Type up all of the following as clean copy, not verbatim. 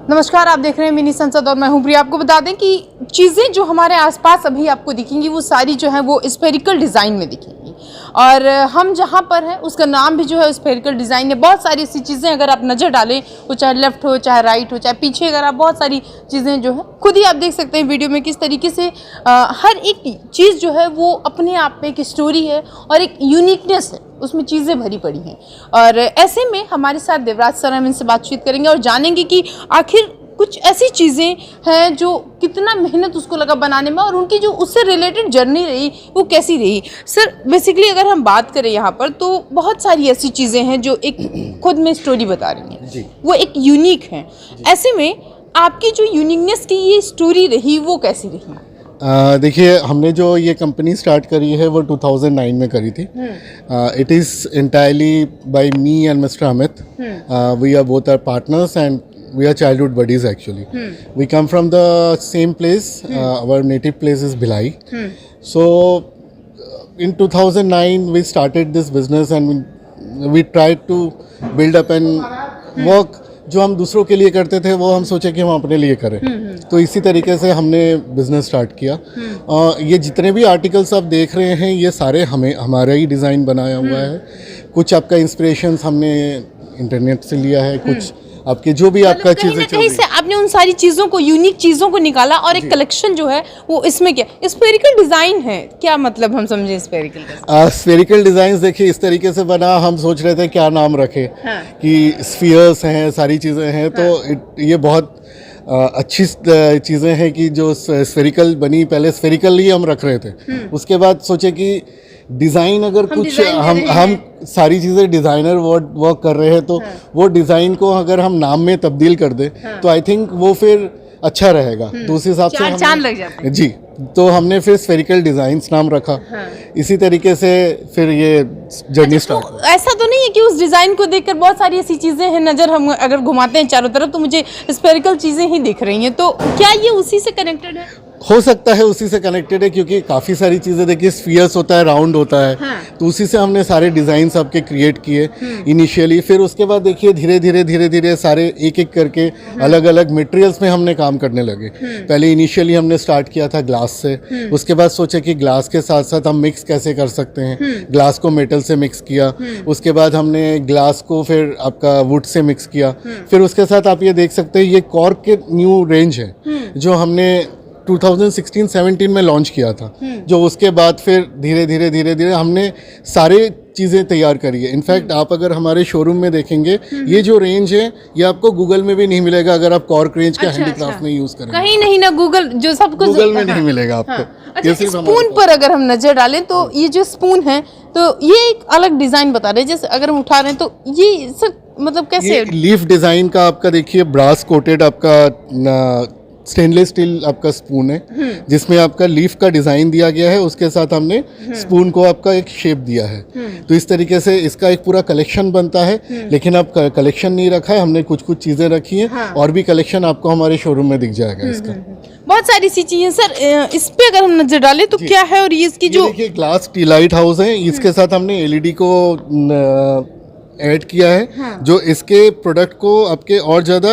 नमस्कार, आप देख रहे हैं मिनी संसद और मैं हूं प्रिया। आपको बता दें कि चीज़ें जो हमारे आसपास अभी आपको दिखेंगी वो सारी जो है वो स्फेरिकल डिज़ाइन में दिखेंगी और हम जहां पर हैं उसका नाम भी जो है स्फेरिकल डिज़ाइन है। बहुत सारी ऐसी चीज़ें अगर आप नज़र डालें, वो चाहे लेफ्ट हो, चाहे राइट हो, चाहे पीछे, अगर आप बहुत सारी चीज़ें जो है खुद ही आप देख सकते हैं वीडियो में किस तरीके से हर एक चीज़ जो है वो अपने आप में एक स्टोरी है और एक यूनिकनेस है, उसमें चीज़ें भरी पड़ी हैं। और ऐसे में हमारे साथ देवराज सर, हम इनसे बातचीत करेंगे और जानेंगे कि आखिर कुछ ऐसी चीज़ें हैं जो कितना मेहनत उसको लगा बनाने में और उनकी जो उससे रिलेटेड जर्नी रही वो कैसी रही। सर, बेसिकली अगर हम बात करें यहाँ पर तो बहुत सारी ऐसी चीज़ें हैं जो एक खुद में स्टोरी बता रही हैं, वो एक यूनिक हैं। ऐसे में आपकी जो यूनिकनेस की ये स्टोरी रही वो कैसी रही? देखिए, हमने जो ये कंपनी स्टार्ट करी है वो 2009 में करी थी। It is entirely by me and mister Amit. We are both are partners and we are childhood buddies actually. We come from the same place. Our native place is Bhilai. So in 2009 we started this business and we tried to build up and work. जो हम दूसरों के लिए करते थे वो हम सोचे कि हम अपने लिए करें। तो इसी तरीके से हमने बिज़नेस स्टार्ट किया। ये जितने भी आर्टिकल्स आप देख रहे हैं ये सारे हमारा ही डिज़ाइन बनाया हुआ है। कुछ आपका इंस्पिरेशंस हमने इंटरनेट से लिया है, कुछ आपके जो भी आपका चीज़ें कहीं से आपने उन सारी चीज़ों को, यूनिक चीज़ों को निकाला और एक कलेक्शन जो है वो इसमें क्या स्फेरिकल डिज़ाइन है। क्या मतलब हम समझे स्फेरिकल? स्फेरिकल डिज़ाइंस देखिए इस तरीके से बना, हम सोच रहे थे क्या नाम रखे। कि स्फीयर्स हैं, सारी चीज़ें हैं। तो ये बहुत अच्छी चीज़ें हैं कि जो स्फेरिकल बनी। पहले स्फेरिकल ही हम रख रहे थे, उसके बाद सोचे कि डिज़ाइन अगर कुछ हम सारी चीज़ें डिज़ाइनर वर्क कर रहे हैं तो वो डिज़ाइन को अगर हम नाम में तब्दील कर दें तो आई थिंक वो फिर अच्छा रहेगा। तो उस हिसाब से चांद लग जाते हैं। जी, तो हमने फिर स्फेरिकल डिज़ाइंस नाम रखा। इसी तरीके से फिर ये जर्नी स्टार्ट। तो ऐसा तो नहीं है कि उस डिज़ाइन को देखकर बहुत सारी ऐसी चीज़ें हैं, नज़र हम अगर घुमाते हैं चारों तरफ तो मुझे स्फेरिकल चीज़ें ही दिख रही हैं, तो क्या ये उसी से कनेक्टेड है? हो सकता है उसी से कनेक्टेड है, क्योंकि काफ़ी सारी चीज़ें देखिए स्फीयर्स होता है, राउंड होता है। तो उसी से हमने सारे डिज़ाइंस आपके क्रिएट किए इनिशियली। फिर उसके बाद देखिए धीरे धीरे सारे एक एक करके अलग अलग मटेरियल्स में हमने काम करने लगे। पहले इनिशियली हमने स्टार्ट किया था ग्लास से, उसके बाद सोचे कि ग्लास के साथ साथ हम मिक्स कैसे कर सकते हैं। ग्लास को मेटल से मिक्स किया, उसके बाद हमने ग्लास को फिर आपका वुड से मिक्स किया। फिर उसके साथ आप ये देख सकते हैं ये कॉर्क के न्यू रेंज है जो हमने 2016-17 में लॉन्च किया था। जो उसके बाद फिर धीरे धीरे हमने सारे चीज़ें तैयार करी है। इनफैक्ट आप अगर हमारे शोरूम में देखेंगे ये जो रेंज है ये आपको गूगल में भी नहीं मिलेगा अगर आप कॉर्क रेंज का हैंडीक्राफ्ट में यूज़ करेंगे। कहीं नहीं ना, गूगल जो सब कुछ गूगल में नहीं मिलेगा आपको। अच्छा, स्पून पर अगर हम नज़र डालें तो ये जो स्पून है तो ये एक अलग डिज़ाइन बता रहे हैं। जैसे अगर हम उठा रहे हैं तो ये सर मतलब कैसे? लीफ डिज़ाइन का आपका देखिए ब्रास कोटेड आपका स्टेनलेस स्टील आपका स्पून है जिसमें आपका लीफ का डिज़ाइन दिया गया है। उसके साथ हमने स्पून को आपका एक शेप दिया है। तो इस तरीके से इसका एक पूरा कलेक्शन बनता है। लेकिन अब कलेक्शन नहीं रखा है हमने, कुछ चीज़ें रखी हैं और भी कलेक्शन आपको हमारे शोरूम में दिख जाएगा इसका। बहुत सारी सी चीज़ें सर, इस पे अगर हम नजर डालें तो क्या है? और ये इसकी जो देखिए ग्लास टी लाइट हाउस है, इसके साथ हमने एलईडी को ऐड किया है जो इसके प्रोडक्ट को आपके और ज़्यादा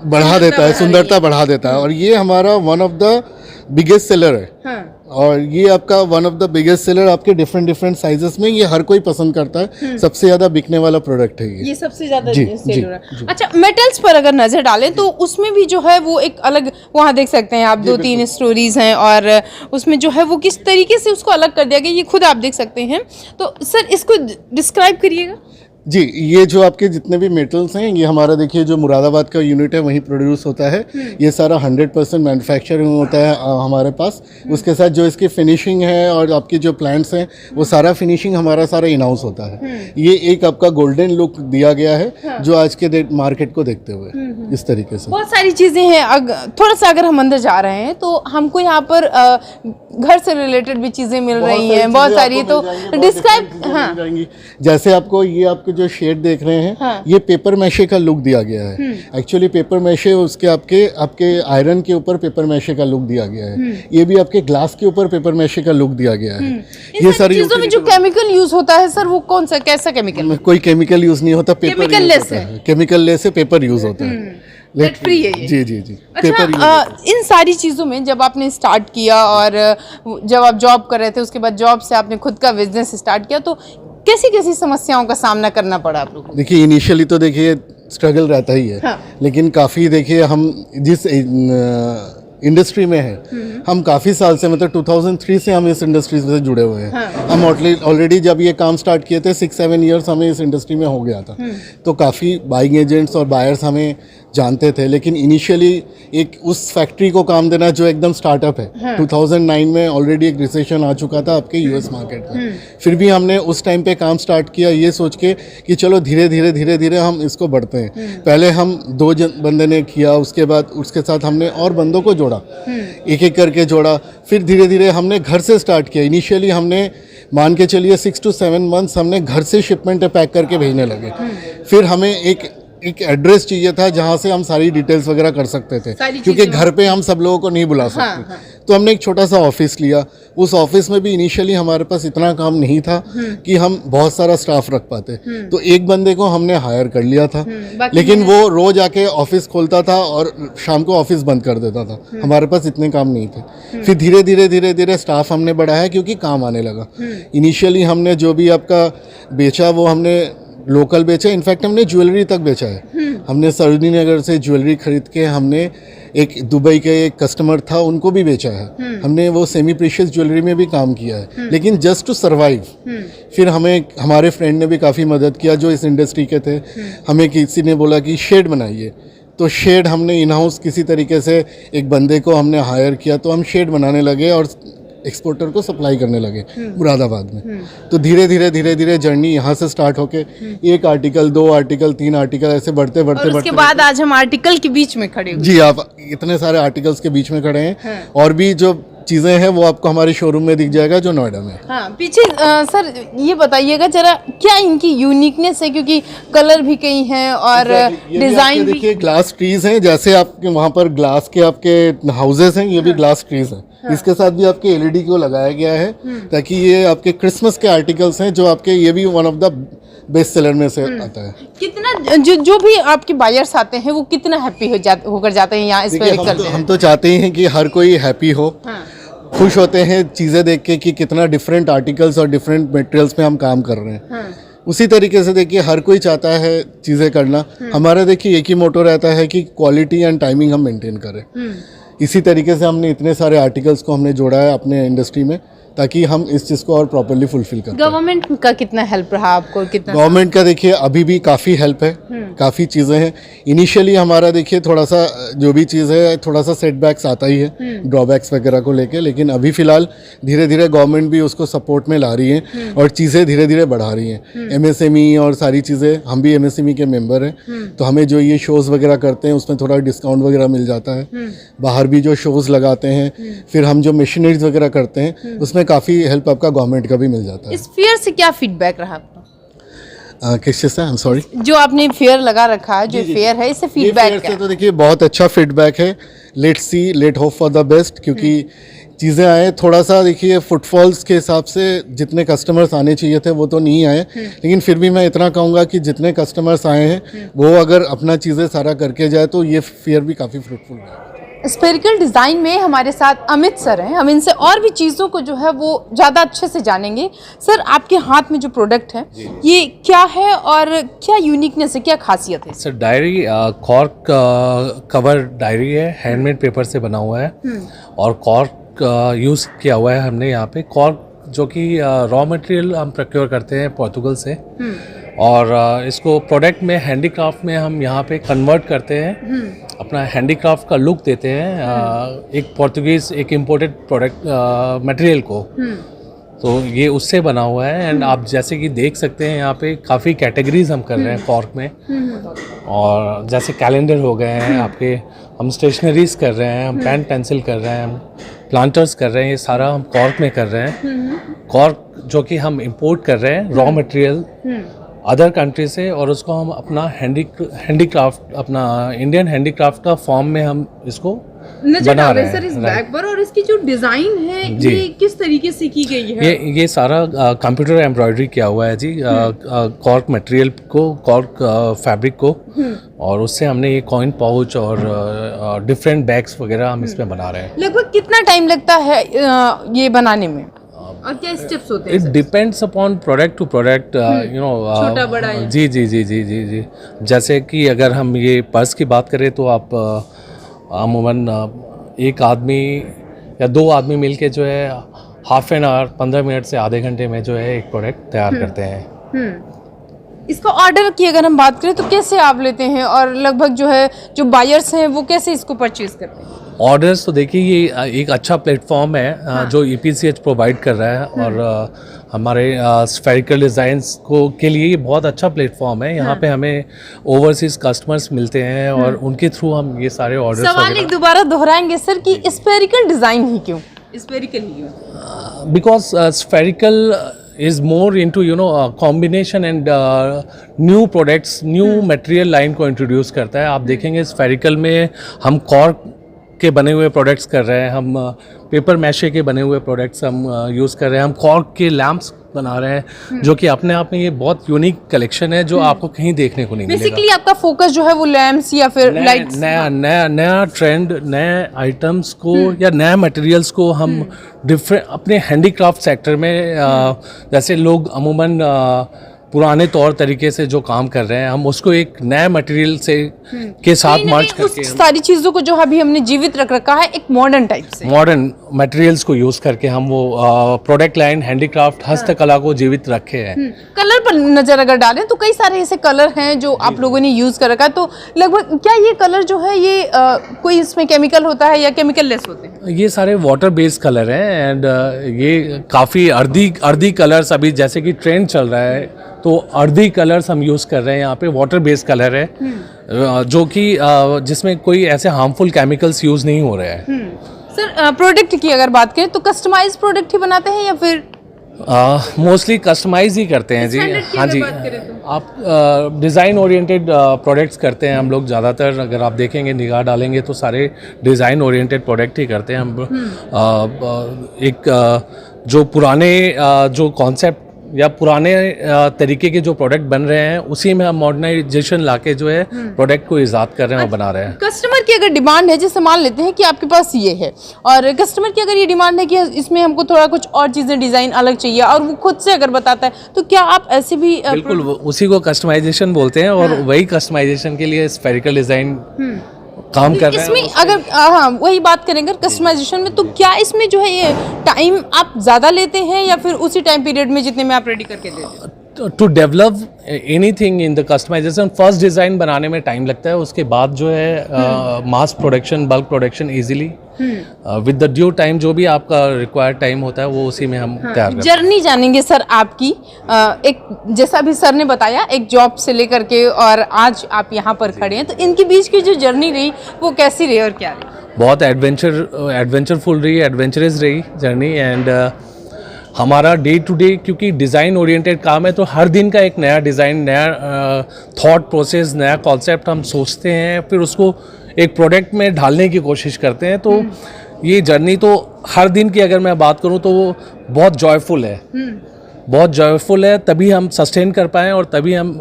बढ़ा देता है, सुंदरता बढ़ा देता है। और ये हमारा one of the biggest seller है। और ये आपका one of the biggest seller आपके डिफरेंट साइजेस में, ये हर कोई पसंद करता है। सबसे ज़्यादा बिकने वाला प्रोडक्ट है ये सबसे ज़्यादा सेल हो रहा है। अच्छा, मेटल्स पर अगर नज़र डालें तो उसमें भी जो है वो एक अलग, वहाँ देख सकते हैं आप 2-3 स्टोरीज हैं और उसमें जो है वो किस तरीके से उसको अलग कर दिया गया ये खुद आप देख सकते हैं। तो सर इसको डिस्क्राइब करिएगा। जी, ये जो आपके जितने भी मेटल्स हैं ये हमारा देखिए जो मुरादाबाद का यूनिट है वहीं प्रोड्यूस होता है। ये सारा 100% मैन्युफैक्चरिंग होता है हमारे पास। उसके साथ जो इसकी फिनिशिंग है और आपकी जो प्लांट्स हैं वो सारा फिनिशिंग हमारा सारा इन हाउस होता है। ये एक आपका गोल्डन लुक दिया गया है जो आज के मार्केट को देखते हुए इस तरीके से। बहुत सारी चीज़ें हैं। थोड़ा सा अगर हम अंदर जा रहे हैं तो हमको यहाँ पर घर से रिलेटेड भी चीज़ें मिल रही हैं बहुत सारी। तो डिस्क्राइब, हाँ, जैसे आपको ये आपके जो शेड देख रहे हैं हाँ। ये पेपर मैशे का लुक दिया गया है। एक्चुअली पेपर मैशे उसके आपके आयरन के ऊपर पेपर मैशे का लुक दिया गया है। ये भी आपके ग्लास के ऊपर पेपर मैशे का लुक दिया गया है। ये सारी चीजों में जो केमिकल यूज होता है सर, वो कौन सा कैसा केमिकल? कोई केमिकल यूज नहीं होता, पेपर Chemical less है। केमिकल लेस से पेपर यूज होता है। Lead free है ये। जी जी जी। अच्छा, इन सारी चीज़ों में जब आपने स्टार्ट किया और जब आप जॉब कर रहे थे, उसके बाद जॉब से आपने खुद का बिजनेस स्टार्ट किया, तो कैसी कैसी समस्याओं का सामना करना पड़ा आप लोगों को? देखिए इनिशियली तो देखिए स्ट्रगल रहता ही है। हाँ। लेकिन काफ़ी देखिए हम जिस इंडस्ट्री में है, हम काफ़ी साल से मतलब 2003 से हम इस इंडस्ट्री से जुड़े हुए हैं। हाँ। हम ऑलरेडी जब ये काम स्टार्ट किए थे 6-7 ईयर्स हमें इस इंडस्ट्री में हो गया था। तो काफ़ी बाइंग एजेंट्स और बायर्स हमें जानते थे। लेकिन इनिशियली एक उस फैक्ट्री को काम देना जो एकदम स्टार्टअप है, हाँ। 2009 में ऑलरेडी एक रिसेशन आ चुका था आपके यूएस मार्केट में। फिर भी हमने उस टाइम पे काम स्टार्ट किया ये सोच के कि चलो धीरे धीरे हम इसको बढ़ते हैं। पहले हम 2 बंदे ने किया, उसके बाद उसके साथ हमने और बंदों को जोड़ा, एक एक करके जोड़ा। फिर धीरे धीरे हमने घर से स्टार्ट किया। इनिशियली हमने मान के चलिए 6 to 7 मंथ्स हमने घर से शिपमेंट पैक करके भेजने लगे। फिर हमें एक एड्रेस चाहिए था जहाँ से हम सारी डिटेल्स वगैरह कर सकते थे, क्योंकि घर पे हम सब लोगों को नहीं बुला सकते। हाँ। तो हमने एक छोटा सा ऑफिस लिया। उस ऑफिस में भी इनिशियली हमारे पास इतना काम नहीं था कि हम बहुत सारा स्टाफ रख पाते। तो एक बंदे को हमने हायर कर लिया था, लेकिन वो रोज आके ऑफिस खोलता था और शाम को ऑफिस बंद कर देता था। हमारे पास इतने काम नहीं थे। फिर धीरे धीरे स्टाफ हमने बढ़ाया क्योंकि काम आने लगा। इनिशियली हमने जो भी आपका बेचा वो हमने लोकल बेचा, इनफैक्ट हमने ज्वेलरी तक बेचा है। हमने सरोजनी नगर से ज्वेलरी खरीद के हमने एक दुबई के एक कस्टमर था उनको भी बेचा है। हमने वो सेमी प्रीशियस ज्वेलरी में भी काम किया है, लेकिन जस्ट टू सर्वाइव। फिर हमें हमारे फ्रेंड ने भी काफ़ी मदद किया जो इस इंडस्ट्री के थे। हमें किसी ने बोला कि शेड बनाइए, तो शेड हमने इन हाउस किसी तरीके से एक बंदे को हमने हायर किया, तो हम शेड बनाने लगे और एक्सपोर्टर को सप्लाई करने लगे मुरादाबाद में। तो धीरे धीरे जर्नी यहाँ से स्टार्ट होके 1 आर्टिकल 2 आर्टिकल 3 आर्टिकल ऐसे बढ़ते उसके बाद आज हम आर्टिकल के बीच में खड़े हुए। जी, आप इतने सारे आर्टिकल्स के बीच में खड़े हैं। और भी जो चीज़ें हैं वो आपको हमारे शोरूम में दिख जाएगा जो नोएडा में। हाँ, पीछे सर ये बताइएगा जरा क्या इनकी यूनिकनेस है, क्योंकि कलर भी कई हैं और डिजाइन भी। देखिए ग्लास ट्रीज हैं, जैसे आपके वहाँ पर ग्लास के आपके हाउसेस हैं, ये भी ग्लास ट्रीज हैं। इसके साथ भी आपके एलईडी को लगाया गया है ताकि ये आपके क्रिसमस के आर्टिकल्स हैं जो आपके, ये भी one of the best seller में से आता है। कितना जो भी आपके बायर्स आते हैं वो कितना हैप्पी होकर जाते हैं यहाँ स्पेरिकल में? हम तो चाहते ही हैं कि हर कोई हैप्पी हो। हाँ। खुश होते हैं चीज़ें देख के कि कितना डिफरेंट आर्टिकल्स और डिफरेंट मटेरियल्स पे हम काम कर रहे हैं। हाँ। उसी तरीके से देखिए हर कोई चाहता है चीज़ें करना। हमारा देखिए एक ही मोटो रहता है कि क्वालिटी एंड टाइमिंग हम मेंटेन करें। इसी तरीके से हमने इतने सारे आर्टिकल्स को हमने जोड़ा है अपने इंडस्ट्री में ताकि हम इस चीज़ को और प्रॉपर्ली फुलफिल कर पाएं। गवर्नमेंट का कितना हेल्प रहा आपको? कितना गवर्नमेंट का देखिए अभी भी काफ़ी हेल्प है, काफ़ी चीज़ें हैं। इनिशियली हमारा देखिए थोड़ा सा जो भी चीज़ है थोड़ा सा सेटबैक्स आता ही है ड्रॉबैक्स वगैरह को लेके, लेकिन अभी फ़िलहाल धीरे धीरे गवर्नमेंट भी उसको सपोर्ट में ला रही है और चीज़ें धीरे धीरे बढ़ा रही हैं। एमएसएमई और सारी चीज़ें, हम भी एमएसएमई के मेंबर हैं, तो हमें जो ये शोज़ वगैरह करते हैं उसमें थोड़ा डिस्काउंट वगैरह मिल जाता है। बाहर भी जो शोज़ लगाते हैं, फिर हम जो मशीनरीज वगैरह करते हैं उसमें काफ़ी हेल्प आपका गवर्नमेंट का भी मिल जाता है। इस फेयर से क्या फीडबैक रहा आपका? किस चीज़ से? I am sorry. जो आपने फेयर लगा रखा है, जो फेयर है, इससे फीडबैक क्या? तो देखिए बहुत अच्छा फीडबैक है। Let's see, let hope for the best, क्योंकि चीज़ें आए थोड़ा सा देखिए फुटफॉल्स के हिसाब से जितने कस्टमर्स आने चाहिए थे वो तो नहीं आए, लेकिन फिर भी मैं इतना कहूँगा कि जितने कस्टमर्स आए हैं वो अगर अपना चीज़ें सारा करके जाए तो ये फेयर भी काफ़ी फ्रूटफुल है। स्पेरिकल डिज़ाइन में हमारे साथ अमित सर हैं। हम इनसे और भी चीज़ों को जो है वो ज़्यादा अच्छे से जानेंगे। सर, आपके हाथ में जो प्रोडक्ट है ये क्या है और क्या यूनिकनेस है, क्या खासियत है? Sir diary cork cover diary है, हैंडमेड पेपर से बना हुआ है और कॉर्क यूज़ किया हुआ है हमने यहाँ पे। कॉर्क जो कि रॉ मटेरियल हम प्रोक्योर करते हैं पोर्तुगल से और इसको प्रोडक्ट में हैंडीक्राफ्ट में हम यहाँ पे कन्वर्ट करते हैं, अपना हैंडीक्राफ्ट का लुक देते हैं एक पोर्तुगीज़ एक इम्पोर्टेड प्रोडक्ट मटेरियल को। तो ये उससे बना हुआ है एंड आप जैसे कि देख सकते हैं यहाँ पे काफ़ी कैटेगरीज हम कर रहे हैं कॉर्क में। और जैसे कैलेंडर हो गए हैं आपके, हम स्टेशनरीज कर रहे हैं, हम पेन पेंसिल कर रहे हैं, हम प्लांटर्स कर रहे हैं, ये सारा हम कॉर्क में कर रहे हैं। कॉर्क जो कि हम इंपोर्ट कर रहे हैं रॉ मटेरियल अदर कंट्री से, और उसको हम अपना हैंडीक्राफ्ट, अपना इंडियन हैंडीक्राफ्ट का फॉर्म में हम इसको नजर बना आ रहे रहा है हैं। सर इस बैग पर। और इसकी जो डिजाइन है जी। ये किस तरीके से की गई है? ये सारा कंप्यूटर एम्ब्रॉयडरी किया हुआ है जी, कॉर्क मटेरियल को, कॉर्क फैब्रिक को, और उससे हमने ये कॉइन पाउच और डिफरेंट बैग्स वगैरह हम इसमें बना रहे हैं। लगभग कितना टाइम लगता है ये बनाने में, और क्या स्टेप्स होते हैं it depends upon product to product, you know, छोटा बड़ा है। जी जी जी जी जी जी। जैसे कि अगर हम ये पर्स की बात करें तो आप अमूमन एक आदमी या दो आदमी मिलके जो है हाफ एन आवर, 15 मिनट से आधे घंटे में जो है एक प्रोडक्ट तैयार करते हैं। इसका ऑर्डर की अगर हम बात करें तो कैसे आप लेते हैं, और लगभग जो है जो बायर्स हैं वो कैसे इसको परचेज करते हैं? ऑर्डर्स तो देखिए, ये एक अच्छा प्लेटफॉर्म है जो EPCH प्रोवाइड कर रहा है, और हमारे स्फेरिकल डिज़ाइंस को के लिए ये बहुत अच्छा प्लेटफॉर्म है। यहाँ पे हमें ओवरसीज कस्टमर्स मिलते हैं और उनके थ्रू हम ये सारे ऑर्डर्स सवाल एक दोबारा दोहराएंगे सर कि स्फेरिकल डिजाइन ही क्यों, स्फेरिकल ही क्यों? Because spherical is more into, you know, combination and new products, new material line को introduce करता है। आप देखेंगे स्फेरिकल में हम कॉर्क के बने हुए प्रोडक्ट्स कर रहे हैं, हम पेपर मैशे के बने हुए प्रोडक्ट्स हम यूज़ कर रहे हैं, हम कॉर्क के लैम्प्स बना रहे हैं, जो कि अपने आप में ये बहुत यूनिक कलेक्शन है जो आपको कहीं देखने को नहीं मिलेगा। बेसिकली आपका फोकस जो है वो लैम्प्स या फिर लाइट्स, नया ट्रेंड, नए आइटम्स को या नए मटेरियल्स को हम डिफरेंट अपने हैंडीक्राफ्ट सेक्टर में, जैसे लोग अमूमन पुराने तौर तरीके से जो काम कर रहे हैं, हम उसको एक नए मटेरियल से के साथ मर्ज करके उस सारी चीजों को जो अभी हमने जीवित रख रखा है एक मॉडर्न टाइप से, मॉडर्न मटेरियल्स को यूज़ करके हम वो प्रोडक्ट लाइन हैंडीक्राफ्ट हस्तकला को जीवित रखे हैं। कलर पर नजर अगर डालें तो कई सारे ऐसे कलर हैं जो आप लोगों ने यूज कर रखा है, तो लगभग क्या ये कलर जो है ये कोई इसमें केमिकल होता है या केमिकल लेस होते हैं? ये सारे वाटर बेस्ड कलर हैं, एंड ये काफ़ी अर्दी कलर्स, अभी जैसे कि ट्रेंड चल रहा है तो अर्दी कलर्स हम यूज़ कर रहे हैं। यहाँ पे वाटर बेस्ड कलर है, जो कि जिसमें कोई ऐसे हार्मफुल केमिकल्स यूज़ नहीं हो रहे हैं। सर प्रोडक्ट की अगर बात करें तो कस्टमाइज प्रोडक्ट ही बनाते हैं या फिर मोस्टली कस्टमाइज ही करते हैं जी। Standard की हाँ अगर जी, बात करें तो? आप डिज़ाइन ओरिएंटेड प्रोडक्ट्स करते हैं हम लोग ज़्यादातर। अगर आप देखेंगे, निगाह डालेंगे तो सारे डिज़ाइन ओरिएंटेड प्रोडक्ट ही करते हैं हम। जो पुराने जो कॉन्सेप्ट या पुराने तरीके के जो प्रोडक्ट बन रहे हैं उसी में हम मॉडर्नाइजेशन लाके जो है प्रोडक्ट को ईजाद कर रहे हैं और बना रहे हैं। कस्टमर की अगर डिमांड है, जैसे मान लेते हैं कि आपके पास ये है और कस्टमर की अगर ये डिमांड है कि इसमें हमको थोड़ा कुछ और चीज़ें डिज़ाइन अलग चाहिए और वो खुद से अगर बताता है, तो क्या आप ऐसे भी बिल्कुल उसी को कस्टमाइजेशन बोलते हैं, और वही कस्टमाइजेशन के लिए स्फेरिकल डिज़ाइन काम कर रहे हैं। इसमें अगर हाँ वही बात करेंगे कस्टमाइजेशन में, तो क्या इसमें जो है ये टाइम आप ज़्यादा लेते हैं या फिर उसी टाइम पीरियड में जितने में आप रेडी करके दे देते हैं? To develop anything in the customisation, first design बनाने में टाइम लगता है, उसके बाद जो है mass production, bulk production easily with the due time, जो भी आपका रिक्वायर्ड टाइम होता है वो उसी में हम तैयार करते हैं। जर्नी जानेंगे सर आपकी, एक जैसा भी सर ने बताया, एक जॉब से लेकर के और आज आप यहाँ पर खड़े हैं, तो इनके बीच की जो जर्नी रही वो कैसी रही और क्या रही? बहुत एडवेंचरफुल रही, एडवेंचरस रही जर्नी। एंड हमारा डे टू डे, क्योंकि डिज़ाइन ओरिएंटेड काम है, तो हर दिन का एक नया डिज़ाइन, नया थॉट प्रोसेस, नया कॉन्सेप्ट हम सोचते हैं, फिर उसको एक प्रोडक्ट में ढालने की कोशिश करते हैं। तो ये जर्नी तो हर दिन की अगर मैं बात करूँ तो वो बहुत जॉयफुल है, बहुत जॉयफुल है, तभी हम सस्टेन कर पाएँ और तभी हम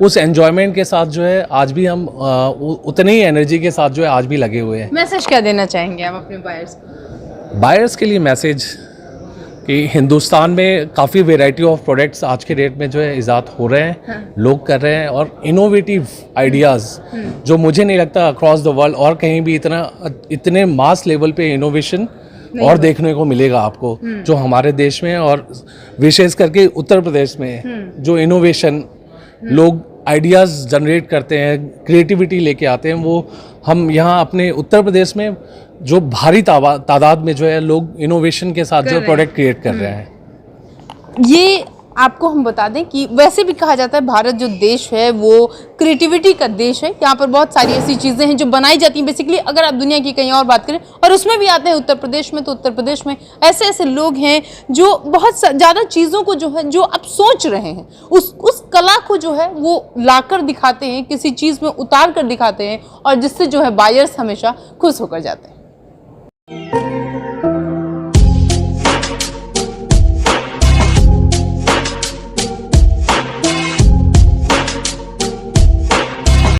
उस एन्जॉयमेंट के साथ जो है आज भी हम उतनी ही एनर्जी के साथ जो है आज भी लगे हुए हैं। मैसेज क्या देना चाहेंगे आप अपने बायर्स को? बायर्स के लिए मैसेज कि हिंदुस्तान में काफ़ी वेराइटी ऑफ प्रोडक्ट्स आज के डेट में जो है इजाद हो रहे हैं, लोग कर रहे हैं, और इनोवेटिव आइडियाज़ जो मुझे नहीं लगता अक्रॉस द वर्ल्ड और कहीं भी इतने मास लेवल पे इनोवेशन और देखने को मिलेगा आपको, जो हमारे देश में और विशेष करके उत्तर प्रदेश में जो इनोवेशन लोग आइडियाज़ जनरेट करते हैं, क्रिएटिविटी लेके आते हैं, वो हम यहाँ अपने उत्तर प्रदेश में जो भारी तादाद में जो है लोग इनोवेशन के साथ जो प्रोडक्ट क्रिएट कर रहे हैं। ये आपको हम बता दें कि वैसे भी कहा जाता है भारत जो देश है वो क्रिएटिविटी का देश है। यहाँ पर बहुत सारी ऐसी चीज़ें हैं जो बनाई जाती हैं बेसिकली, अगर आप दुनिया की कहीं और बात करें, और उसमें भी आते हैं उत्तर प्रदेश में, तो उत्तर प्रदेश में ऐसे ऐसे लोग हैं जो बहुत ज़्यादा चीज़ों को जो है, जो आप सोच रहे हैं उस कला को जो है वो लाकर दिखाते हैं, किसी चीज़ में उतार कर दिखाते हैं, और जिससे जो है बायर्स हमेशा खुश होकर जाते हैं।